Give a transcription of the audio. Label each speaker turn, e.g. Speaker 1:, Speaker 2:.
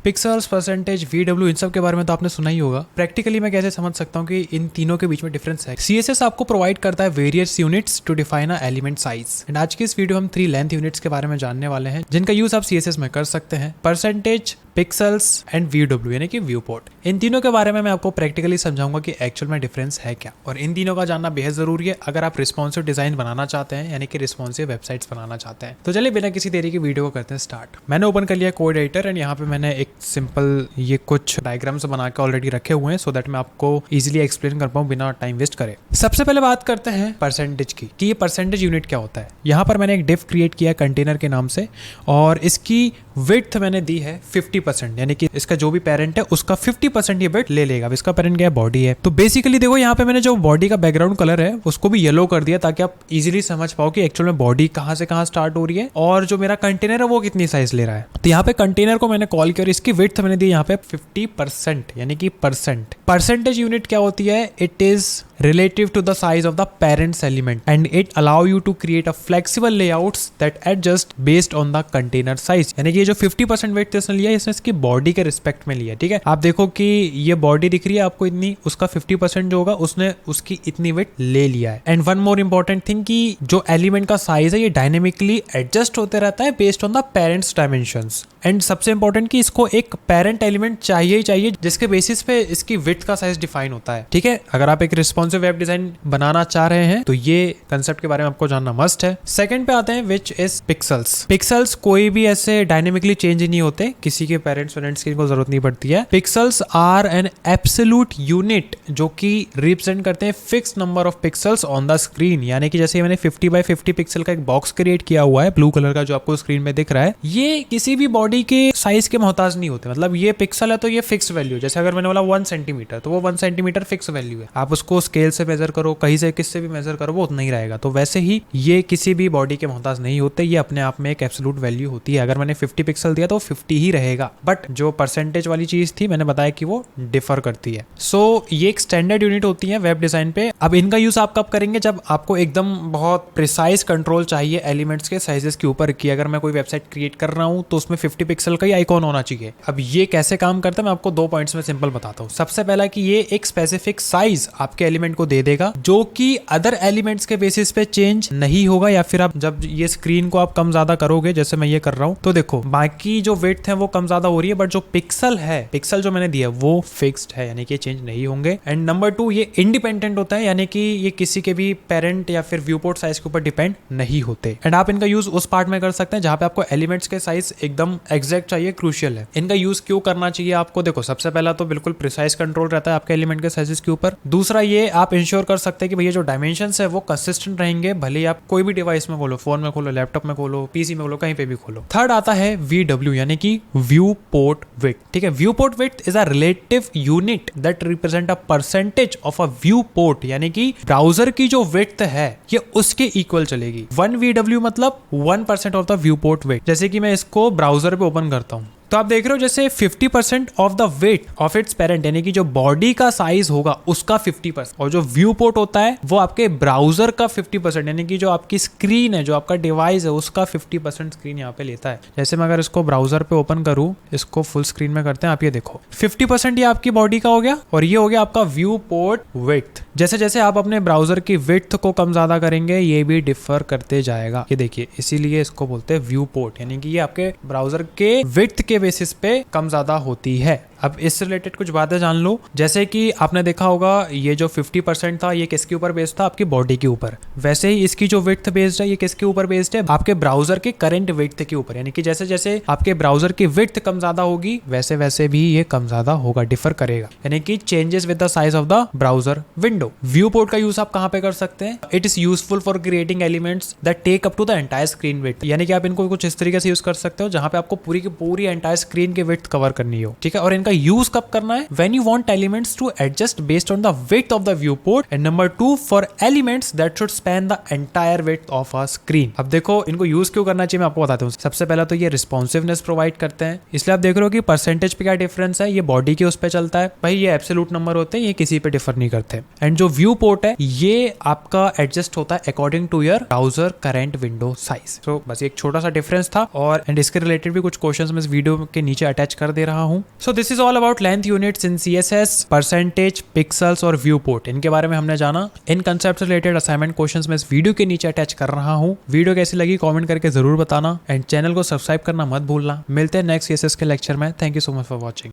Speaker 1: Pixels, percentage, VW, इन सब के बारे में तो आपने सुना ही होगा। प्रैक्टिकली मैं कैसे समझ सकता हूँ कि इन तीनों के बीच में डिफरेंस है। CSS आपको प्रोवाइड करता है various units to define a element size. And आज की इस वीडियो हम 3 लेंथ यूनिट्स के बारे में जानने वाले हैं जिनका यूज आप CSS में कर सकते हैं। परसेंटेज, पिक्सल्स एंड VW यानी कि व्यू पोर्ट। इन तीनों के बारे में मैं आपको प्रैक्टिकली समझाऊंगा कि एक्चुअल में डिफरेंस है क्या, और इन तीनों का जानना बेहद जरूरी है अगर आप रिस्पॉन्सिव डिजाइन बनाना चाहते हैं, यानी कि रिस्पॉन्सिव वेबसाइट्स बनाना चाहते हैं। तो चलिए बिना किसी देरी की वीडियो को करते हैं स्टार्ट। मैंने ओपन कर लिया कोड एडिटर एंड यहाँ पे मैंने एक सिंपल ये कुछ डायग्राम्स बना के ऑलरेडी रखे हुए हैं सो दैट मैं आपको इजीली एक्सप्लेन कर पाऊँ बिना टाइम वेस्ट करे। सबसे पहले बात करते हैं परसेंटेज की कि ये परसेंटेज यूनिट क्या होता है। यहाँ पर मैंने एक डिफ क्रिएट किया कंटेनर के नाम से और इसकी विड्थ मैंने दी है 50%, यानी कि इसका जो भी पेरेंट है उसका 50% ये विड्थ ले लेगा। अब इसका पेरेंट क्या है, बॉडी है। तो बेसिकली देखो यहाँ पे मैंने जो बॉडी का बैकग्राउंड कलर है उसको भी येलो कर दिया ताकि आप इजीली समझ पाओ कि एक्चुअल में बॉडी कहाँ से कहाँ स्टार्ट हो रही है और जो मेरा कंटेनर है वो कितनी साइज ले रहा है। तो यहाँ पे कंटेनर को मैंने कॉल किया और इसकी विड्थ मैंने दी यहाँ पे 50%, यानी कि परसेंट। परसेंटेज यूनिट क्या होती है, it is relative to the size of the parents element and it allow you to create a flexible layouts that adjust based on the container size। यानी कि ये जो 50% वेट इसने लिया है इसने इसकी बॉडी के रिस्पेक्ट में लिया, ठीक है। आप देखो कि ये बॉडी दिख रही है आपको इतनी, उसका 50% जो होगा उसने उसकी इतनी वेट ले लिया है। And one more important thing कि जो एलिमेंट का साइज है ये डायनेमिकली एडजस्ट होते रहता है based on the parents dimensions. And सबसे इंपॉर्टेंट कि इसको एक पेरेंट एलिमेंट चाहिए ही चाहिए जिसके बेसिस पे इसकी विड्थ का साइज डिफाइन होता है, ठीक है। अगर आप एक रिस्पॉन्सिव वेब डिजाइन बनाना चाह रहे हैं तो ये कंसेप्ट के बारे में आपको जानना मस्ट है। सेकंड पे आते हैं विच इज पिक्सल्स। पिक्सल्स कोई भी ऐसे डायनेमिकली चेंज नहीं होते, किसी के पेरेंट्स पेरेंट्स की जरूरत नहीं पड़ती है। Pixels are an absolute unit जो कि रिप्रेजेंट करते हैं fix number of pixels on the screen. यानी कि जैसे मैंने 50 बाय 50 पिक्सल का एक बॉक्स क्रिएट किया हुआ है ब्लू कलर का जो आपको स्क्रीन में दिख रहा है, ये किसी भी बॉडी के साइज के मोहताज नहीं होते। मतलब ये पिक्सल है तो ये फिक्स वैल्यू, जैसे अगर मैंने बोला 1 सेंटीमीटर तो वो 1 सेंटीमीटर फिक्स वैल्यू है। आप उसको स्केल से मेजर करो, कहीं से किससे भी मेजर करो वो उतना ही रहेगा। तो वैसे ही ये किसी भी बॉडी के मोहताज नहीं होते, ये अपने आप में एक एब्सोल्यूट वैल्यू होती है। अगर मैंने 50 पिक्सल दिया तो 50 ही रहेगा। बट जो परसेंटेज वाली चीज थी मैंने बताया कि वो डिफर करती है। सो ये एक स्टैंडर्ड यूनिट होती है वेब डिजाइन पे। अब इनका यूज आप कब करेंगे, जब आपको एकदम बहुत प्रिसाइज कंट्रोल चाहिए एलिमेंट्स के साइजेस के ऊपर की। अगर मैं कोई वेबसाइट क्रिएट कर रहा हूं तो उसमें 50 पिक्सल का ही आइकॉन होना चाहिए। अब ये कैसे काम करता है मैं आपको 2 पॉइंट्स में सिंपल बताता हूँ। सबसे पहला कि ये एक स्पेसिफिक साइज आपके एलिमेंट को दे देगा जो कि अदर एलिमेंट्स के बेसिस पे चेंज नहीं होगा, या फिर आप जब ये स्क्रीन को आप कम ज्यादा करोगे जैसे मैं ये कर रहा हूं तो देखो बाकी जो विड्थ है वो कम ज्यादा हो रही है, बट जो पिक्सल है, पिक्सल जो मैंने दिया वो फिक्स्ड है, यानी कि चेंज नहीं होंगे। एंड नंबर 2 ये इंडिपेंडेंट होता है, यानी कि ये किसी के भी पेरेंट या फिर व्यू पोर्ट साइज के ऊपर डिपेंड नहीं होते। एंड आप इनका यूज उस पार्ट में कर सकते हैं जहां पे आपको एलिमेंट्स के साइज एकदम एग्जैक्ट चाहिए, क्रूशियल है। इनका यूज क्यों करना चाहिए आपको, देखो सबसे पहला तो बिल्कुल प्रिसाइज कंट्रोल रहता है आपके एलिमेंट के साइजेस के ऊपर। दूसरा ये आप इंश्योर कर सकते हैं कि भैया जो डायमेंशंस है वो कंसिस्टेंट रहेंगे, भले आप कोई भी डिवाइस में खोलो, फोन में खोलो, लैपटॉप में खोलो, पीसी में खोलो, कहीं पे भी खोलो। थर्ड आता है VW यानी कि व्यू पोर्ट विड्थ, ठीक है। View port width is a relative unit that represent a percentage of a view port, यानी कि ब्राउजर की जो विड्थ है ये उसके इक्वल चलेगी। 1 VW मतलब 1% of the view port width. जैसे कि मैं इसको ब्राउजर पे ओपन करता हूं तो आप देख रहे हो जैसे 50% of the weight of its parent, यानी कि जो बॉडी का साइज होगा उसका 50%, और जो व्यू पोर्ट होता है वो आपके ब्राउजर का 50%, यानी कि जो आपकी स्क्रीन है, जो आपका डिवाइस है उसका 50% स्क्रीन यहाँ पे लेता है। जैसे मैं अगर इसको ब्राउजर पे ओपन करूँ, इसको फुल स्क्रीन में करते हैं, आप ये देखो 50% ये आपकी बॉडी का हो गया और ये हो गया आपका व्यू पोर्ट विड्थ। जैसे जैसे आप अपने ब्राउजर की विड्थ को कम ज्यादा करेंगे ये भी डिफर करते जाएगा, ये देखिए, इसीलिए इसको बोलते हैं व्यू पोर्ट, यानी कि ये आपके ब्राउजर के विड्थ के बेसिस पे कम ज्यादा होती है। अब इससे रिलेटेड कुछ बातें जान लो, जैसे कि आपने देखा होगा ये जो 50% था ये किसके ऊपर बेस्ड था, आपकी बॉडी के ऊपर। वैसे ही इसकी जो विड्थ बेस्ड है ये किसके ऊपर बेस्ड है, आपके ब्राउजर के करंट विड्थ के ऊपर। यानी कि जैसे जैसे आपके ब्राउजर की विड्थ कम ज्यादा होगी वैसे वैसे भी ये कम ज्यादा होगा, डिफर करेगा, यानी कि changes with the size of the browser window. Viewport का यूज आप कहां पे कर सकते हैं, it is useful for creating elements that take up to the entire screen width. यानी कि आप इनको कुछ इस तरीके से यूज कर सकते हो जहां पे आपको पूरी की पूरी एंटायर स्क्रीन की विड्थ कवर करनी हो, ठीक है। और इनका इनका यूज कब करना है, when you want elements to adjust based on the width of the viewport, and number 2 for elements that should span the entire width of a screen. अब देखो इनको यूज क्यों करना चाहिए मैं आपको बताता हूँ। सबसे पहला तो ये रिस्पॉन्सिवनेस प्रोवाइड करते हैं, इसलिए आप देख रहे हो कि परसेंटेज पे क्या डिफरेंस है, ये बॉडी के उस पे चलता है भाई, ये एब्सोल्यूट नंबर होते हैं, ये किसी पे डिफर नहीं करते। एंड जो व्यू पोर्ट है ये आपका एडजस्ट होता है according to your browser current window size. तो बस एक छोटा सा डिफरेंस था, और एंड इसके रिलेटेड भी कुछ क्वेश्चंस मैं इस वीडियो के नीचे अटैच कर दे रहा हूं। So this is all about length units in CSS, percentage, pixels और व्यू पोर्ट, इनके बारे में हमने जाना। इन कंसेप्ट से रिलेटेड असाइनमेंट क्वेश्चंस मैं इस वीडियो के नीचे अटैच कर रहा हूं। वीडियो कैसी लगी कमेंट करके जरूर बताना, एंड चैनल को सब्सक्राइब करना मत भूलना। मिलते हैं नेक्स्ट सीएसएस के लेक्चर में। Thank you so much for watching.